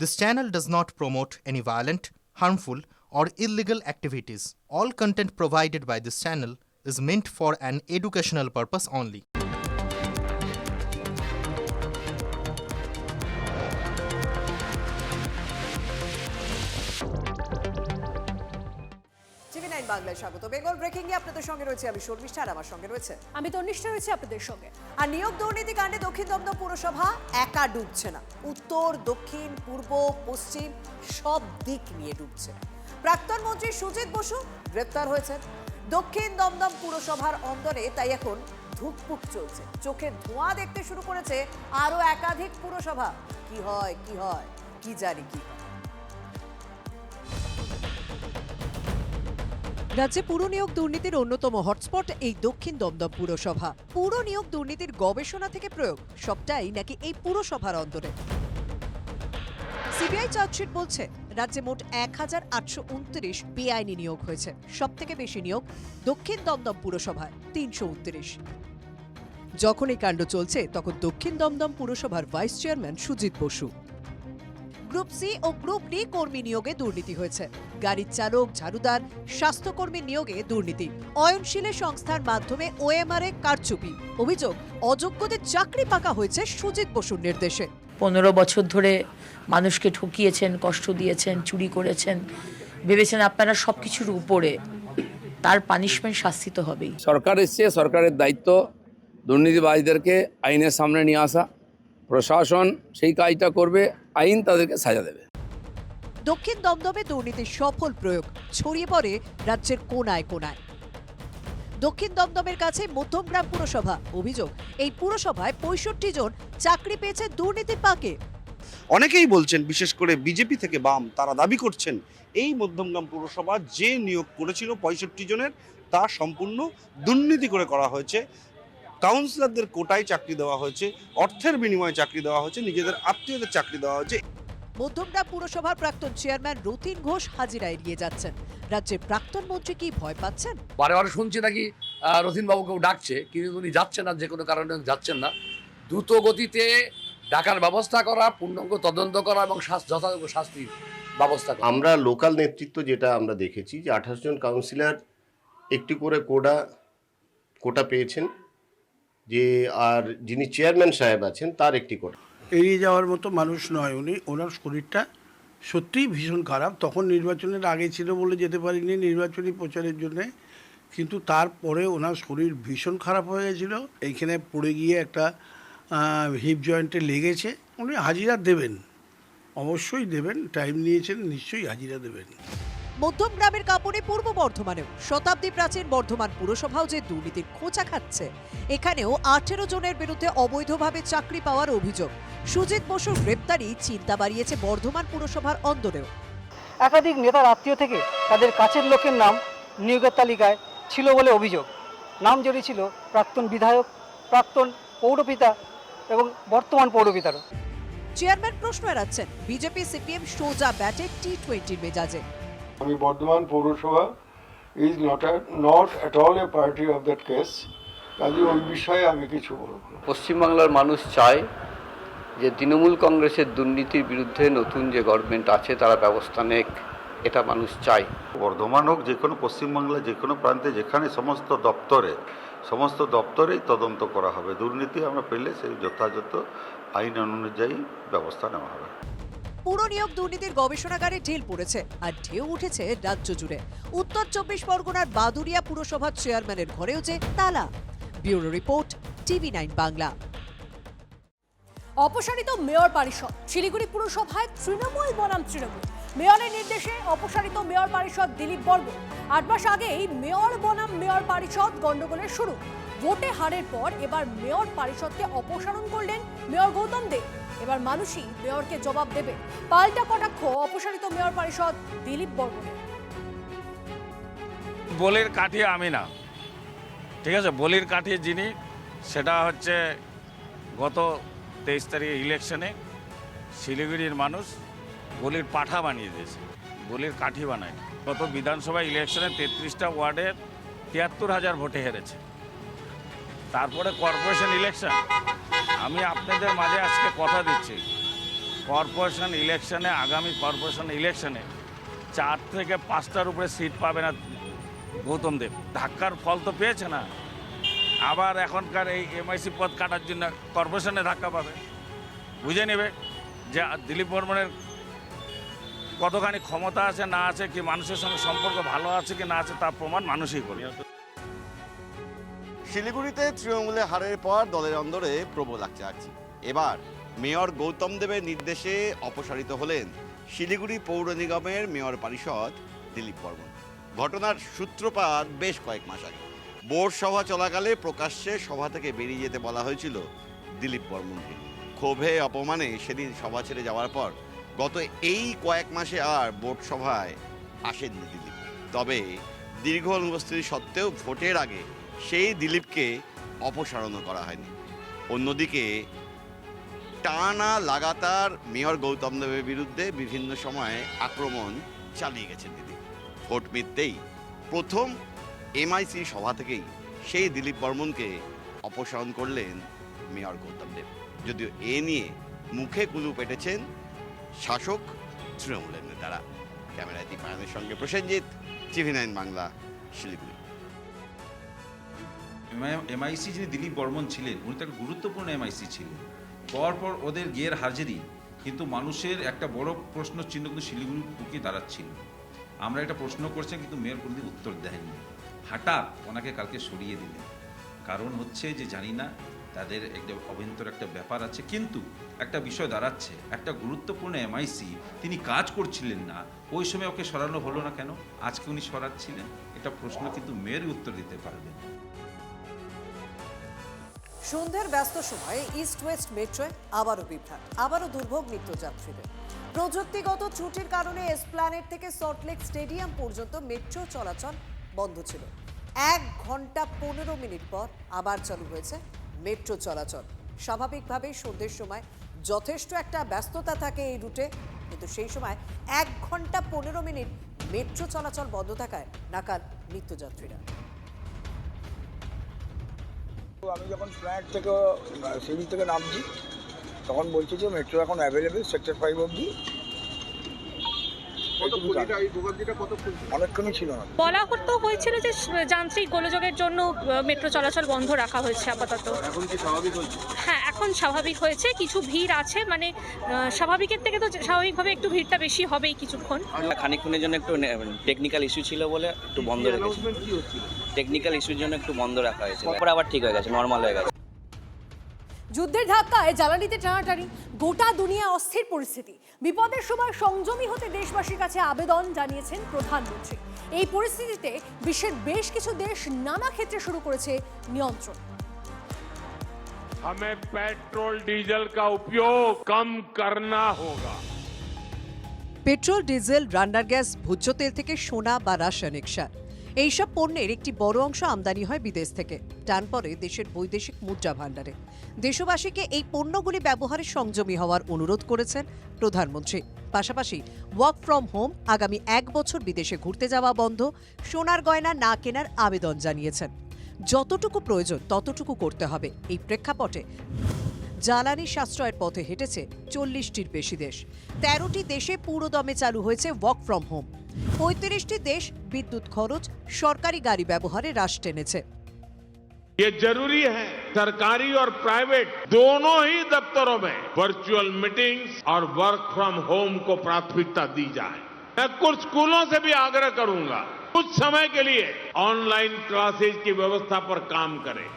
This channel does not promote any violent, harmful, or illegal activities. All content provided by this channel is meant for an educational purpose only. TV9 বাংলায় স্বাগত। Bengal breaking a আপনাদের সঙ্গে রয়েছে আমি শর্মিষ্ঠা, আর আমার সঙ্গে রয়েছে আমি তন্নিষ্ঠা রয়েছে আপনাদের সঙ্গে। আর নিয়োগ দুর্নীতি কাণ্ডে দক্ষিণ দমদম পুরসভা একা ডুবছে না, উত্তর, দক্ষিণ, পূর্ব, পশ্চিম সব দিক নিয়ে ডুবছে। প্রাক্তন মন্ত্রী সুজিত বসু গ্রেপ্তার হয়েছেন দক্ষিণ দমদম পুরসভার অন্দরে, তাই এখন ধুকপুক চলছে। চোখের ধোঁয়া দেখতে শুরু করেছে আরো একাধিক পুরসভা। কি হয় কি জানি কি হয়। রাজ্যে পুর নিয়োগ দুর্নীতির অন্যতম হটস্পট এই দক্ষিণ দমদম পুরসভা। পুর নিয়োগ দুর্নীতির গবেষণা থেকে প্রয়োগ সবটাই নাকি এই পুরসভার অন্তরে। সিবিআই চার্জশিট বলছে রাজ্যে মোট ১,৮২৯ বেআইনি নিয়োগ হয়েছে। সব থেকে বেশি নিয়োগ দক্ষিণ দমদম পুরসভায় ৩২৯। যখন এই কাণ্ড চলছে তখন দক্ষিণ দমদম পুরসভার vice chairman Sujit Basu. Group C ও গ্রুপ ডি কর্মী নিয়োগে দুর্নীতি হয়েছে। গাড়ির চালক, ঝাড়ুদার, স্বাস্থ্যকর্মী নিয়োগে দুর্নীতি। অয়নশীলের সংস্থার মাধ্যমে ওএমআরএ কারচুপি। অভিযোগ অযোগ্যদের চাকরি পাকা হয়েছে সুজিত বসুর নির্দেশে। ১৫ বছর ধরে মানুষকে ঠকিয়েছেন, কষ্ট দিয়েছেন, চুরি করেছেন, ভেবেছেন আপনারা সবকিছুর উপরে, তার পানিশমেন্ট শাস্তি তো হবেই। সরকার এসছে, সরকারের দায়িত্ব দুর্নীতিবাজদেরকে আইনের সামনে নিয়ে আসা। প্রশাসন সেই কাজটা করবে, আইন তাদেরকে সাজা দেবে। দক্ষিণ দমদমে দুর্নীতির সফল প্রয়োগ ছড়িয়ে পড়ে রাজ্যের কোনায় কোনায়। দক্ষিণ দমদমের কাছে মধ্যমগ্রাম পুরসভা। অভিযোগ এই পুরসভায় ৬৫ জন চাকরি পেয়েছে দুর্নীতির পাকে। অনেকেই বলছেন, বিশেষ করে বিজেপি থেকে বাম, তারা দাবি করছেন এই মধ্যমগ্রাম পুরসভা যে নিয়োগ করেছিল ৬৫ জনের, তা সম্পূর্ণ দুর্নীতি করে করা হয়েছে। কাউন্সিলরদের কোটায় চাকরি দেওয়া হয়েছে, অর্থের বিনিময়ে চাকরি দেওয়া হয়েছে, নিজেদের আত্মীয়দের চাকরি দেওয়া হয়েছে। মধ্যমগ্রাম পুরসভার প্রাক্তন চেয়ারম্যান রতিন ঘোষ হাজিরা এড়িয়ে যাচ্ছেন। রাজ্যের প্রাক্তন মন্ত্রী কি ভয় পাচ্ছেন? বারে বারে শুনছি নাকি রতিন বাবুকেও ডাকছে, কিন্তু উনি যাচ্ছেন না, যে কোনো কারণে যাচ্ছেন না। দ্রুত গতিতে ডাকার ব্যবস্থা করা, পূর্ণাঙ্গ তদন্ত করা এবং যথাযথ শাস্তির ব্যবস্থা করা। আমরা লোকাল নেতৃত্ব যেটা আমরা দেখেছি যে ২৮ জন কাউন্সিলর একটি করে কোটা পেয়েছেন, যে আর যিনি চেয়ারম্যান সাহেব আছেন তার একটি কোটা। এড়িয়ে যাওয়ার মতো মানুষ নয় উনি। ওনার শরীরটা সত্যিই ভীষণ খারাপ। তখন নির্বাচনের আগে ছিল বলে যেতে পারিনি নির্বাচনী প্রচারের জন্যে, কিন্তু তারপরে ওনার শরীর ভীষণ খারাপ হয়ে গেছিলো। এইখানে পড়ে গিয়ে একটা হিপ জয়েন্টে লেগেছে। উনি হাজিরা দেবেন, অবশ্যই দেবেন, টাইম নিয়েছেন, নিশ্চয়ই হাজিরা দেবেন। মধ্যমগ্রামের কাপড়ে পূর্ব বর্ধমানেও শতাব্দী প্রাচীন বর্ধমান পুরসভাও যে দুর্নীতির খোঁচা খাচ্ছে। এখানেও ১৮ জনের বিরুদ্ধে অবৈধভাবে চাকরি পাওয়ার অভিযোগ। সুজিত বসুর গ্রেপ্তারি চিন্তা বাড়িয়েছে বর্ধমান পুরসভার অন্দরেও। একাধিক নেতার আত্মীয় থেকে তাদের কাছের লোকের নাম নিয়োগের তালিকায় ছিল বলে অভিযোগ। নাম জড়িয়েছিল প্রাক্তন বিধায়ক, প্রাক্তন পৌরপিতা এবং বর্তমান পৌরপিতারও। চেয়ারম্যান প্রশ্ন এড়াচ্ছেন বিজেপি সিপিএম সোজা ব্যাটে টি-20 মেজাজে। আমি বর্ধমান পৌরসভা is not at all A party of that case, কাজে ওই বিষয়ে আমি কিছু বলব। পশ্চিমবাংলার মানুষ চায় যে তৃণমূল কংগ্রেসের দুর্নীতির বিরুদ্ধে নতুন যে গভর্নমেন্ট আছে তারা ব্যবস্থা নেক, এটা মানুষ চায়। বর্ধমান হোক, যে কোনো পশ্চিমবাংলার যে কোনো প্রান্তে যেখানে সমস্ত দপ্তরেই তদন্ত করা হবে। দুর্নীতি আমরা পেলে সেই যথাযথ আইন অনুযায়ী ব্যবস্থা নেওয়া হবে। পুর নিয়োগ দুর্নীতির গবেষণাগারে ঢিল পড়েছে আর ঢেউ উঠেছে রাজ্য জুড়ে। উত্তর ২৪ পরগনার বাদুড়িয়া পুরসভার চেয়ারম্যানের ঘরেও যে তালা। Bureau report, TV9 Bangla. অপসারিত মেয়র পরিষদ। শিলিগুড়ি পুরসভায় তৃণমূল বনাম তৃণমূল। মেয়রের নির্দেশে অপসারিত মেয়র পরিষদ দিলীপ বর্মন। ৮ মাস আগেই মেয়র বনাম মেয়র পরিষদ গন্ডগোলের শুরু। ভোটে হারের পর এবার মেয়র পরিষদকে অপসারণ করলেন মেয়র গৌতম দেব। এবার মানুষই মেয়রকে জবাব দেবে। পাল্টা কটাক্ষ অপসারিত মেয়র পরিষদ দিলীপ বর্মনের। বলির কাঠি আমি না, ঠিক আছে? বলির কাঠি যিনি, সেটা হচ্ছে গত 23 তারিখে ইলেকশনে শিলিগুড়ির মানুষ বলির পাঠা বানিয়ে দিয়েছে, বলির কাঠি বানায়। গত বিধানসভা ইলেকশনে 33টা ওয়ার্ডে ৭৩,০০০ ভোটে হেরেছে। তারপরে কর্পোরেশন ইলেকশন। আমি আপনাদের মাঝে আজকে কথা দিচ্ছি, কর্পোরেশন ইলেকশনে, আগামী কর্পোরেশন ইলেকশনে 4 থেকে 5টার উপরে সিট পাবে না গৌতম দেব। ধাক্কার ফল তো পেয়েছে না, আবার এখনকার এই এমআইসি পদ কাটার জন্য কর্পোরেশনে ধাক্কা পাবে। বুঝে নেবে যে দিলীপ বর্মনের কতখানি ক্ষমতা আছে না আছে, কি মানুষের সঙ্গে সম্পর্ক ভালো আছে কি না আছে, তার প্রমাণ মানুষই করবে। শিলিগুড়িতে তৃণমূলে হারের পর দলের অন্দরে প্রবল আঁকছি। এবার মেয়র গৌতম দেবের নির্দেশে অপসারিত হলেন শিলিগুড়ি পৌর নিগমের মেয়র পরিষদ দিলীপ বর্মন। ঘটনার সূত্রপাত বেশ কয়েক মাস আগে। বোর্ড সভা চলাকালে প্রকাশ্যে সভা থেকে বেরিয়ে যেতে বলা হয়েছিল দিলীপ বর্মনকে। ক্ষোভে অপমানে সেদিন সভা ছেড়ে যাওয়ার পর গত এই কয়েক মাসে আর বোর্ড সভায় আসেননি দিলীপ। তবে দীর্ঘ অনুপস্থিতি সত্ত্বেও ভোটের আগে সেই দিলীপকে অপসারণও করা হয়নি। অন্যদিকে টানা লাগাতার মেয়র গৌতম দেবের বিরুদ্ধে বিভিন্ন সময়ে আক্রমণ চালিয়ে গেছেন দিলীপ। ভোট মিটতেই প্রথম এমআইসি সভা থেকেই সেই দিলীপ বর্মনকে অপসারণ করলেন মেয়র গৌতম দেব। যদিও এ নিয়ে মুখে কুলু পেটেছেন শাসক তৃণমূলের নেতারা। ক্যামেরায় দীপায়নের সঙ্গে প্রসেনজিৎ, TV9 বাংলা, শিলিগুড়ি। এমআইসি যিনি দিলীপ বর্মন ছিলেন, উনি তো একটা গুরুত্বপূর্ণ এমআইসি ছিলেন। পরপর ওদের গের হাজিরি কিন্তু মানুষের একটা বড় প্রশ্ন চিহ্ন কিন্তু শিলিগুড়ি বুকে দাঁড়াচ্ছিল। আমরা একটা প্রশ্ন করছেন কিন্তু মেয়র কোনোদিন উত্তর দেয়নি। হঠাৎ ওনাকে কালকে সরিয়ে দিলেন। কারণ হচ্ছে যে জানি না, তাদের একটা অভ্যন্তর একটা ব্যাপার আছে, কিন্তু একটা বিষয় দাঁড়াচ্ছে, একটা গুরুত্বপূর্ণ এমআইসি তিনি কাজ করছিলেন না, ওই সময় ওকে সরানো হলো না কেন? আজকে উনি সরাচ্ছিলেন, এটা প্রশ্ন কিন্তু মেয়রই উত্তর দিতে পারবেন। সন্ধ্যের ব্যস্ত সময়ে ইস্ট ওয়েস্ট মেট্রোয় আবারও বিভ্রাট, আবারও দুর্ভোগ নিত্যযাত্রীদের। প্রযুক্তিগত ত্রুটির কারণে এসপ্ল্যানেড থেকে সল্টলেক স্টেডিয়াম পর্যন্ত মেট্রো চলাচল বন্ধ ছিল। 1 ঘন্টা 15 মিনিট পর আবার চালু হয়েছে মেট্রো চলাচল। স্বাভাবিকভাবেই সন্ধ্যের সময় যথেষ্ট একটা ব্যস্ততা থাকে এই রুটে, কিন্তু সেই সময় 1 ঘন্টা 15 মিনিট মেট্রো চলাচল বন্ধ থাকায় নাকাল নিত্যযাত্রীরা। আমি যখন ফ্ল্যাট থেকে সিভিল থেকে নামছি তখন বলছি যে মেট্রো এখন অ্যাভেলেবেল সেক্টর 5 অবধি। অনেকক্ষণই ছিল না। বলা তো হয়েছিল যে যান্ত্রিক গোলযোগের জন্য মেট্রো চলাচল বন্ধ রাখা হয়েছে আপাতত। এখন কি স্বাভাবিক হয়েছে? হ্যাঁ, এখন স্বাভাবিক হয়েছে। কিছু ভিড় আছে, মানে স্বাভাবিকের থেকে তো স্বাভাবিকভাবে একটু ভিড়টা বেশি হবেই কিছুক্ষণ। খানিকক্ষণের জন্য একটু টেকনিক্যাল ইস্যু ছিল বলে একটু বন্ধ রেখেছে। টেকনিক্যাল ইস্যুর জন্য একটু বন্ধ রাখা হয়েছে, তারপরে আবার ঠিক হয়ে গেছে, নর্মাল হয়ে গেছে। যুদ্ধের ধাক্কায় জ্বালানিতে টানাটানি, গোটা দুনিয়া অস্থির পরিস্থিতি। বিপদের সময় সংযমী হতে দেশবাসীর কাছে আবেদন জানিয়েছেন প্রধানমন্ত্রী। এই পরিস্থিতিতে বিশ্বের বেশ কিছু দেশ নানা ক্ষেত্রে শুরু করেছে নিয়ন্ত্রণ। हमें पेट्रोल डीजल का उपयोग कम करना होगा। পেট্রোল, ডিজেল, রান্নার গ্যাস, ভোজ্য তেল থেকে সোনা বা রাসায়নিক সার, এইসব পণ্যের একটি বড় অংশ আমদানি হয় বিদেশ থেকে, টান পড়ে দেশের বৈদেশিক মুদ্রা ভাণ্ডারে। দেশবাসীকে এই পণ্যগুলি ব্যবহারে সংযমী হওয়ার অনুরোধ করেছেন প্রধানমন্ত্রী। পাশাপাশি ওয়ার্ক ফ্রম হোম, আগামী 1 বছর বিদেশে ঘুরতে যাওয়া বন্ধ, সোনার গয়না না কেনার আবেদন জানিয়েছেন। যতটুকু প্রয়োজন ততটুকু করতে হবে। এই প্রেক্ষাপটে জ্বালানি সাশ্রয়ের পথে হেঁটেছে 40টির বেশি দেশ। 13টি দেশে পুরোদমে চালু হয়েছে ওয়ার্ক ফ্রম হোম। 35টি দেশ বিদ্যুৎ খরচ, সরকারি গাড়ি ব্যবহারে হ্রাস টেনেছে। ये जरूरी है सरकारी और प्राइवेट दोनों ही दफ्तरों में वर्चुअल मीटिंग्स और वर्क फ्रॉम होम को प्राथमिकता दी जाए। मैं कुछ स्कूलों से भी आग्रह करूंगा कुछ समय के लिए ऑनलाइन क्लासेज की व्यवस्था पर काम करें।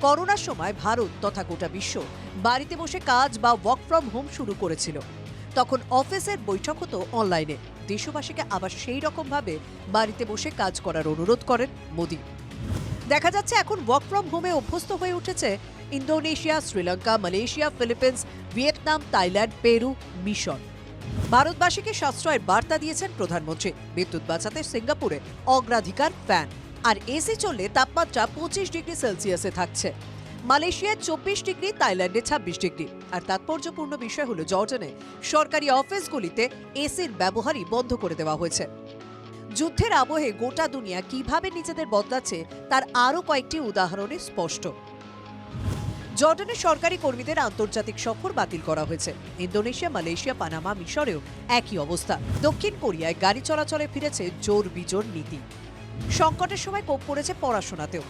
করোনার সময় ভারত তথা গোটা বিশ্ব বাড়িতে বসে কাজ বা ওয়ার্ক ফ্রম হোম শুরু করেছিল। তখন অফিসের বৈঠক হতো অনলাইনে। দেশবাসীকে আবার সেই রকমভাবে বাড়িতে বসে কাজ করার অনুরোধ করেন মোদি। দেখা যাচ্ছে এখন ওয়ার্ক ফ্রম হোমে অভ্যস্ত হয়ে উঠেছে Indonesia, Sri Lanka, Malaysia, Philippines, Vietnam, Thailand, Peru, মিশর। ভারতবাসীকে সাশ্রয়ের বার্তা দিয়েছেন প্রধানমন্ত্রী। বিদ্যুৎ বাঁচাতে সিঙ্গাপুরে অগ্রাধিকার ফ্যান, আর এসি চললে তাপমাত্রা 25 ডিগ্রি সেলসিয়াসে থাকছে। মালয়েশিয়ায় 24 ডিগ্রি, থাইল্যান্ডে 26 ডিগ্রি। আর তাৎপর্যপূর্ণ বিষয় হলো জর্ডানে সরকারি অফিসগুলিতে এসির ব্যবহারই বন্ধ করে দেওয়া হয়েছে। যুদ্ধের আবহে গোটা দুনিয়া কিভাবে নিজেদের বদলাচ্ছে তার আরও কয়েকটি উদাহরণে স্পষ্ট। জর্ডানের সরকারি কর্মীদের আন্তর্জাতিক সফর বাতিল করা হয়েছে। ইন্দোনেশিয়া, মালয়েশিয়া, পানামা, মিশরেও একই অবস্থা। দক্ষিণ কোরিয়ায় গাড়ি চলাচলে ফিরেছে জোর বিজোর নীতি। সংকটের সময় কোপ পড়েছে পড়াশোনাতেও।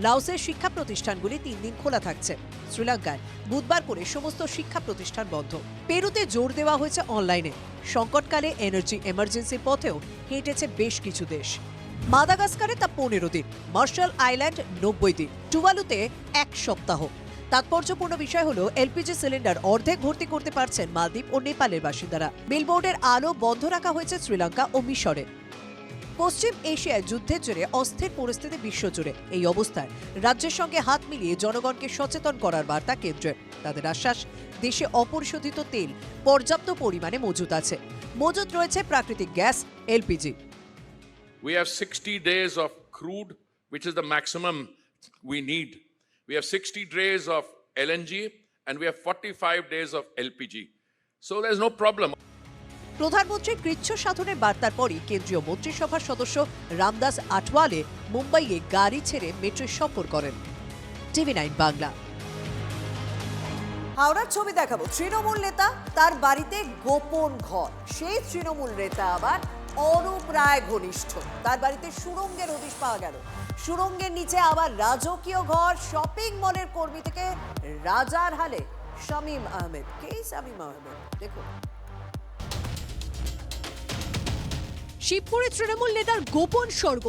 লাওসের শিক্ষা প্রতিষ্ঠানগুলি 3 দিন খোলা থাকছে। শ্রীলঙ্কায় বুধবার করে সমস্ত শিক্ষা প্রতিষ্ঠান বন্ধ। পেরুতে জোর দেওয়া হয়েছে অনলাইনে। সংকটকালে এনার্জি এমার্জেন্সির পথেও হেঁটেছে বেশ কিছু দেশ। মাদাগাস্কারে তা 15 দিন, মার্শাল আইল্যান্ড 90 দিন, টুভালুতে 1 সপ্তাহ। তাৎপর্যপূর্ণ বিষয় হলো এলপিজি সিলিন্ডার অর্ধেক ভর্তি করতে পারছেন মালদ্বীপ ও নেপালের বাসিন্দারা। বিলবোর্ডের আলো বন্ধ রাখা হয়েছে শ্রীলঙ্কা ও মিশরে। পশ্চিম এশিয়ায় যুদ্ধের জেরে অস্থির পরিস্থিতি বিশ্বজুড়ে। এই অবস্থায় রাজ্যের সঙ্গে হাত মিলিয়ে জনগণকে সচেতন করার বার্তা কেন্দ্রের। তাদের আশ্বাস, দেশে অপরিশোধিত তেল পর্যাপ্ত পরিমাণে মজুত আছে। মজুত রয়েছে প্রাকৃতিক gas, LPG. We have 60 days of crude, which is the maximum we need. We have 60 days of LNG and we have 45 days of LPG. So there's no problem. প্রধানমন্ত্রীর কৃচ্ছ সাধনের বার্তার পরই কেন্দ্রীয় মন্ত্রিসভার সদস্য রামদাস আঠওয়ালে মুম্বাইয়ে গাড়ি ছেড়ে মেট্রো সফর করেন। TV9 বাংলা। হাওড়ার ছবি দেখাবো। তৃণমূল নেতা, তার বাড়িতে গোপন ঘর। সেই তৃণমূল নেতা আবার অরূপ রায় ঘনিষ্ঠ। তার বাড়িতে সুড়ঙ্গের হদিশ পাওয়া গেল। সুড়ঙ্গের নিচে আবার রাজকীয় ঘর। শপিং মলের কর্মী থেকে রাজার হালে শামীম আহমেদ। কে শামীম আহমেদ? দেখুন। শিবপুরে তৃণমূল নেতার গোপন স্বর্গ।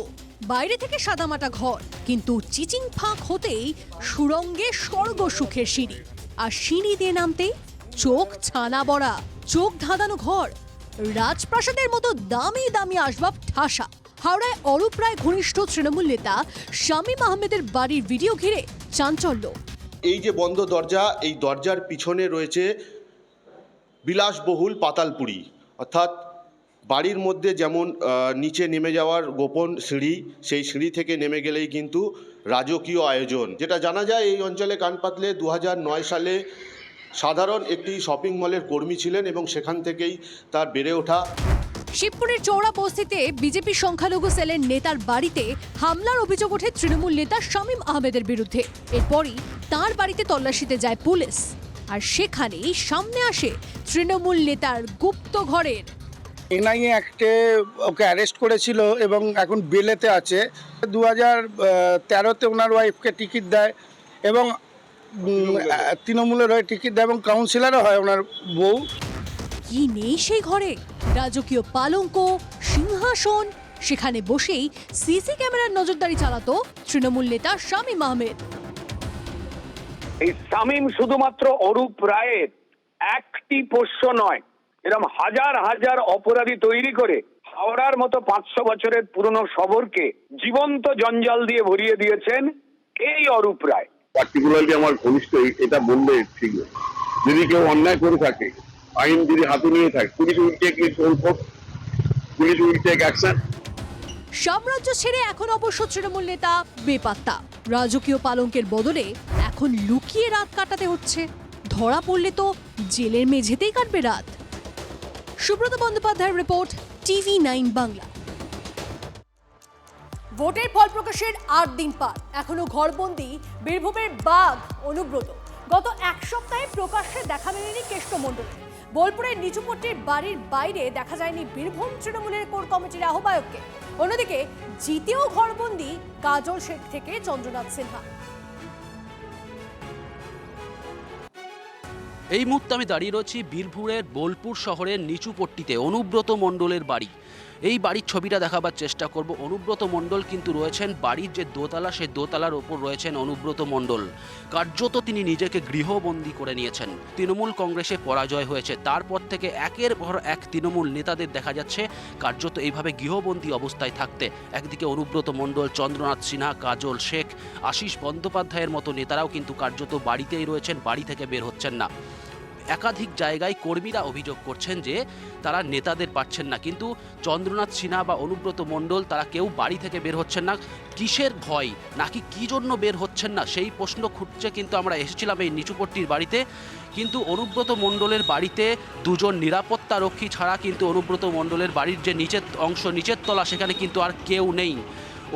বাইরে থেকে সাদামাটা ঘর, কিন্তু চিচিং ফাঁক হতেই সুড়ঙ্গে স্বর্গ সুখের সিঁড়ি। আর সিঁড়ি দিয়ে নামতেই চোখ ছানা বড়া, চোখ ধাঁধানো ঘর। রাজপ্রাসাদের মতো দামি দামি আসবাব ঠাসা। হাওড়ায় অরূপ রায় ঘনিষ্ঠ তৃণমূল নেতা শামীম আহমেদের বাড়ির ভিডিও ঘিরে চাঞ্চল্য। এই যে বন্ধ দরজা, এই দরজার পিছনে রয়েছে বিলাসবহুল পাতালপুরি, অর্থাৎ বাড়ির মধ্যে যেমন নিচে নেমে যাওয়ার গোপন সিঁড়ি, সেই সিঁড়ি থেকে নেমে গেলেই কিন্তু রাজকীয় আয়োজন। যেটা জানা যায়, এই অঞ্চলে কান পাতলে 2009 সালে সাধারণ একটি শপিং মলের কর্মী ছিলেন এবং সেখান থেকেই তার বেড়ে ওঠা। শিবপুরের চৌড়া বস্তিতে বিজেপি সংখ্যালঘু সেলের নেতার বাড়িতে হামলার অভিযোগ ওঠে তৃণমূল নেতা শামীম আহমেদের বিরুদ্ধে। এরপরই তার বাড়িতে তল্লাশিতে যায় পুলিশ, আর সেখানেই সামনে আসে তৃণমূল নেতার গুপ্ত ঘরের। এনআইএ অ্যাক্টে ওকে অ্যারেস্ট করেছিল এবং এখন বেলেতে আছে। 2013-তে ওনার ওয়াইফকে টিকিট দেয় এবং তৃণমূলের হয়ে টিকিট দেয় এবং কাউন্সিলরও হয় ওনার বউ। কি নেই সেই ঘরে? রাজকীয় পালঙ্ক, সিংহাসন। সেখানে বসেই সিসি ক্যামেরার নজরদারি চালাতো তৃণমূল নেতা শামীম আহমেদ। এই শামীম শুধুমাত্র অরূপ রায়ের একটি পোষ্য নয়, এরকম হাজার হাজার অপরাধী তৈরি করে হাওড়ার মতো 500 বছরের পুরনো শহরকে জীবন্ত জঞ্জাল দিয়ে ভরিয়ে দিয়েছেন এই অরূপ রায়। পার্টিকুলারলি আমার ঘনিষ্ঠ এটা বললে ঠিক, যদি কেউ অন্যায় করে থাকে, আইন যদি হাতে নিয়ে থাকে, police will take its own course, police will take action. সাম্রাজ্য ছেড়ে এখন অবশ্য তৃণমূল নেতা বেপাত্তা। রাজকীয় পালঙ্কের বদলে এখন লুকিয়ে রাত কাটাতে হচ্ছে। ধরা পড়লে তো জেলের মেঝেতেই কাটবে রাত। সুব্রত বন্দ্যোপাধ্যায়ের রিপোর্ট, TV9 বাংলা। ভোটের ফল প্রকাশের 8 দিন পার, এখনো ঘরবন্দি বীরভূমের বাঘ অনুব্রত। গত 1 সপ্তাহে প্রকাশ্যে দেখা মেলেনি কেষ্টমণ্ডলে। বোলপুরের নিচুপট্টির বাড়ির বাইরে দেখা যায়নি বীরভূম তৃণমূলের কোর কমিটির আহ্বায়ককে। অন্যদিকে জিতেও ঘরবন্দি কাজল শেখ থেকে চন্দ্রনাথ সিনহা। এই মুহূর্তে আমি দাঁড়িয়ে রয়েছি বীরভূমের বোলপুর শহরের নিচুপট্টিতে অনুব্রত মণ্ডলের বাড়ি। এই বাড়ির ছবিটা দেখাবার চেষ্টা করব। অনুব্রত মণ্ডল কিন্তু রয়েছেন বাড়ির যে দোতলা, সেই দোতলার ওপর রয়েছেন অনুব্রত মণ্ডল। কার্যত তিনি নিজেকে গৃহবন্দী করে নিয়েছেন। তৃণমূল কংগ্রেসে পরাজয় হয়েছে, তারপর থেকে একের পর এক তৃণমূল নেতাদের দেখা যাচ্ছে কার্যত এইভাবে গৃহবন্দী অবস্থায় থাকতে। একদিকে অনুব্রত মণ্ডল, চন্দ্রনাথ সিনহা, কাজল শেখ, আশিস বন্দ্যোপাধ্যায়ের মতো নেতারাও কিন্তু কার্যত বাড়িতেই রয়েছেন, বাড়ি থেকে বের হচ্ছেন না। একাধিক জায়গায় কর্মীরা অভিযোগ করছেন যে তারা নেতাদের পাচ্ছেন না, কিন্তু চন্দ্রনাথ সিনহা বা অনুব্রত মণ্ডল তারা কেউ বাড়ি থেকে বের হচ্ছেন না। কিসের ভয়, নাকি কী জন্য বের হচ্ছেন না, সেই প্রশ্ন খুঁজছে। কিন্তু আমরা এসেছিলাম এই নিচুপট্টির বাড়িতে, কিন্তু অনুব্রত মণ্ডলের বাড়িতে 2জন নিরাপত্তা রক্ষী ছাড়া কিন্তু অনুব্রত মণ্ডলের বাড়ির যে নিচের অংশ, নিচের তলা, সেখানে কিন্তু আর কেউ নেই।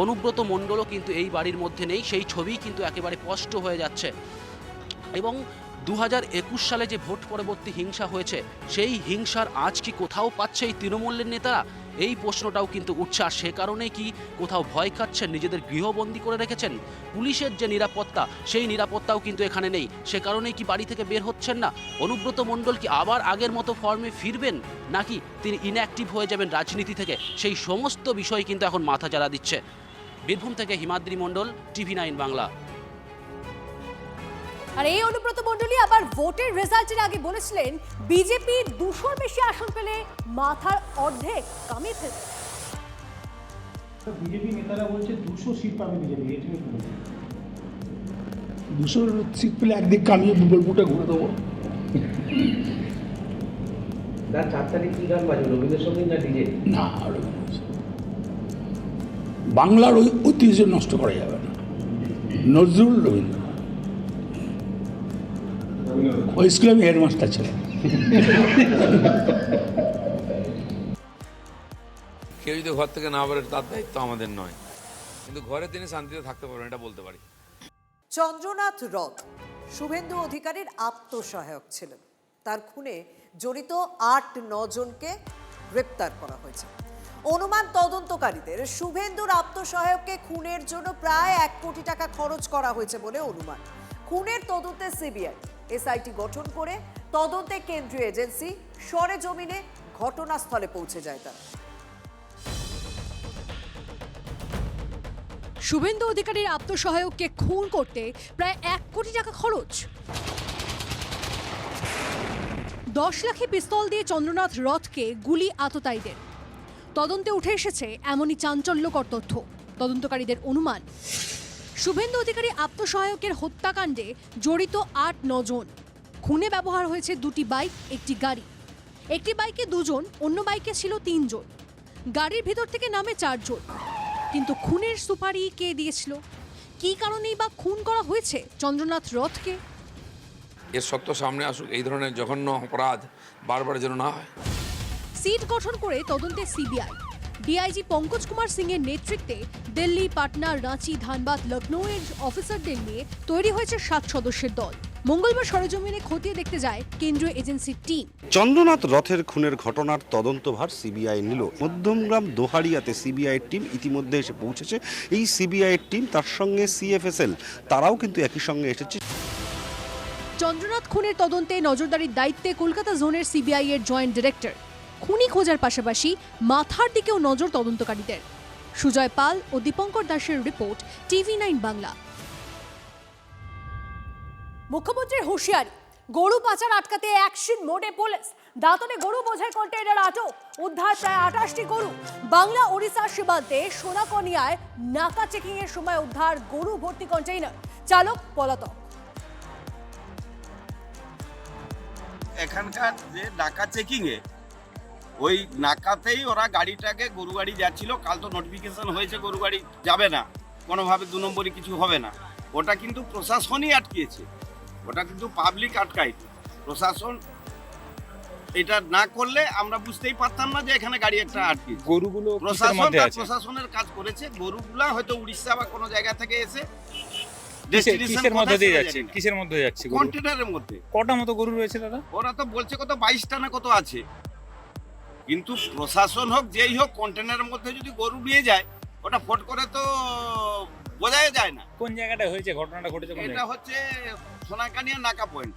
অনুব্রত মণ্ডলও কিন্তু এই বাড়ির মধ্যে নেই, সেই ছবি কিন্তু একেবারে স্পষ্ট হয়ে যাচ্ছে। এবং 2021 সালে যে ভোট পরবর্তী হিংসা হয়েছে সেই হিংসার আজ কি কোথাও পাচ্ছে এই তৃণমূলের নেতারা? এই প্রশ্নটাও কিন্তু উঠছে। আর সে কারণেই কি কোথাও ভয় খাচ্ছেন, নিজেদের গৃহবন্দী করে রেখেছেন? পুলিশের যে নিরাপত্তা সেই নিরাপত্তাও কিন্তু এখানে নেই, সে কারণেই কি বাড়ি থেকে বের হচ্ছেন না? অনুব্রত মণ্ডল কি আবার আগের মতো ফর্মে ফিরবেন, নাকি তিনি ইনঅ্যাক্টিভ হয়ে যাবেন রাজনীতি থেকে? সেই সমস্ত বিষয় কিন্তু এখন মাথা জ্বালা দিচ্ছে। বীরভূম থেকে হিমাদ্রি মণ্ডল, TV9 বাংলা। আর এই অনুব্রত মণ্ডলী আবার ভোটের রেজাল্টের আগে বলেছিলেন বিজেপি 200-র বেশি আসন পেলে মাথার অর্ধেক কামিয়ে ফেলবে। বিজেপি নেতারা বলছে 200 সিট পাবে বিজেপি, 200 সিট পেলে একদিক কামিয়ে বোলপুরটা ঘুরে দেবো। তার 4 তারিখ কি গান বাজবে, রবীন্দ্রসঙ্গীত না ডিজে? না, বাংলার ওই ঐতিহ্য নষ্ট করা যাবে না। নজরুল, রবীন্দ্র। ওই স্কুলে আমি হেডমাস্টার ছিলাম। কেউ যদি ঘর থেকে না বেরোয় তার দায়িত্ব আমাদের নয়, কিন্তু ঘরে তিনি শান্তিতে থাকতে পারবেন, এটা বলতে পারি। চন্দ্রনাথ রথ শুভেন্দু অধিকারীর আত্মসহায়ক ছিলেন। তার খুনে জড়িত 8-9 জনকে গ্রেপ্তার করা হয়েছে। অনুমান তদন্তকারীদের শুভেন্দুর আত্মসহায়ককে খুনের জন্য প্রায় 1 কোটি টাকা খরচ করা হয়েছে বলে অনুমান। খুনের তদন্তে সিবিআই এসআইটি গঠন করে তদন্তে কেন্দ্রীয় এজেন্সি সরেজমিনে ঘটনাস্থলে পৌঁছে যায় তারা। শুভেন্দু অধিকারীর আত্মসহায়ককে খুন করতে প্রায় 1 কোটি টাকা খরচ। 10 লাখে পিস্তল দিয়ে চন্দ্রনাথ রথকে গুলি আততায়ীদের। তদন্তে উঠে এসেছে এমনই চাঞ্চল্যকর তথ্য। তদন্তকারীদের অনুমান শুভেন্দু অধিকারী আত্মসহায়কের হত্যাকাণ্ডে জড়িত 8-9 জন। খুনে ব্যবহার হয়েছে 2টি বাইক, একটি গাড়ি। একটি বাইকে 2 জন, অন্য বাইকে ছিল 3 জন। গাড়ির ভিতর থেকে নামে 4 জন। কিন্তু খুনের সুপারি কে দিয়েছিল? কী কারণেই বা খুন করা হয়েছে চন্দ্রনাথ রথকে? এর সত্য সামনে আসুক, এই ধরনের জঘন্য অপরাধ বারবার যেন না হয়। সিট গঠন করে তদন্তে সিবিআই। ডিআইজি পঙ্কজ কুমার সিং এর নেতৃত্বে দিল্লি, পাটনা, রাঁচি, ধানবাদ, লখনৌ এর অফিসারদের নিয়ে তৈরি হয়েছে 7 সদস্যের দল। মঙ্গলবার সরেজমিনে খতিয়ে দেখতে যায় কেন্দ্রীয় এজেন্সির টিম। চন্দ্রনাথ রথের খুনের ঘটনার তদন্তভার সিবিআই নিল। মধ্যমগ্রাম দোহারিয়াতে সিবিআই টিম ইতিমধ্যে এসে পৌঁছেছে। এই সিবিআই টিম তার সঙ্গে সিএফএসএল তারাও কিন্তু একই সঙ্গে এসেছে। চন্দ্রনাথ খুনের তদন্তে নজরদারির দায়িত্বে কলকাতা জোনের সিবিআই এর জয়েন্ট ডিরেক্টর। খুনি খোঁজার পাশাপাশি মাথার দিকেও নজর তদন্তকারীদের। সুজয় পাল ও দীপঙ্কর দাসের রিপোর্ট, TV9 বাংলা। মুখ্যমন্ত্রীর হুঁশিয়ারি, গরু পাচার আটকাতে অ্যাকশন মোডে পুলিশ। দাঁতনে গরু বোঝাই কন্টেইনার আটক, উদ্ধার প্রায় 28টি গরু। বাংলা ওড়িশা সীমান্তে সোনাকনিয়ায় নাকা চেকিং এর সময় উদ্ধার গরু ভর্তি কন্টেইনার, চালক পলাতক। এখানকার যে নাকা চেকিংয়ে ওই নাকাতেই ওরা গাড়িটাকে, গরু গাড়ি যাচ্ছিল, কাল তো নোটিফিকেশন হয়েছে গরু গাড়ি যাবে না, কোনোভাবে 2 নম্বরই কিছু হবে না। ওটা কিন্তু প্রশাসনই আটকিয়েছে, ওটা কিন্তু পাবলিক আটকায়নি। প্রশাসন এটা না করলে আমরা বুঝতেই পারতাম না যে এখানে গাড়ি একটা আটকিয়েছে। গরুগুলো প্রশাসনের কাজ করেছে। গরুগুলা হয়তো উড়িষ্যা বা কোনো জায়গা থেকে এসে কিসের মধ্যে দিয়ে যাচ্ছে, কিসের মধ্যে যাচ্ছে? কন্টেনারের মধ্যে। কটা মতো গরু রয়েছে দাদা? ওরা তো বলছে কত 22টা না কত আছে, কিন্তু প্রশাসন হোক যেই হোক কন্টেনারের মধ্যে যদি গরু নিয়ে যায় ওটা ফট করে তো বোঝাই যায় না। কোন জায়গাটা হয়েছে ঘটনাটা ঘটেছে? এটা হচ্ছে সোনাকানিয়া নাকা পয়েন্ট।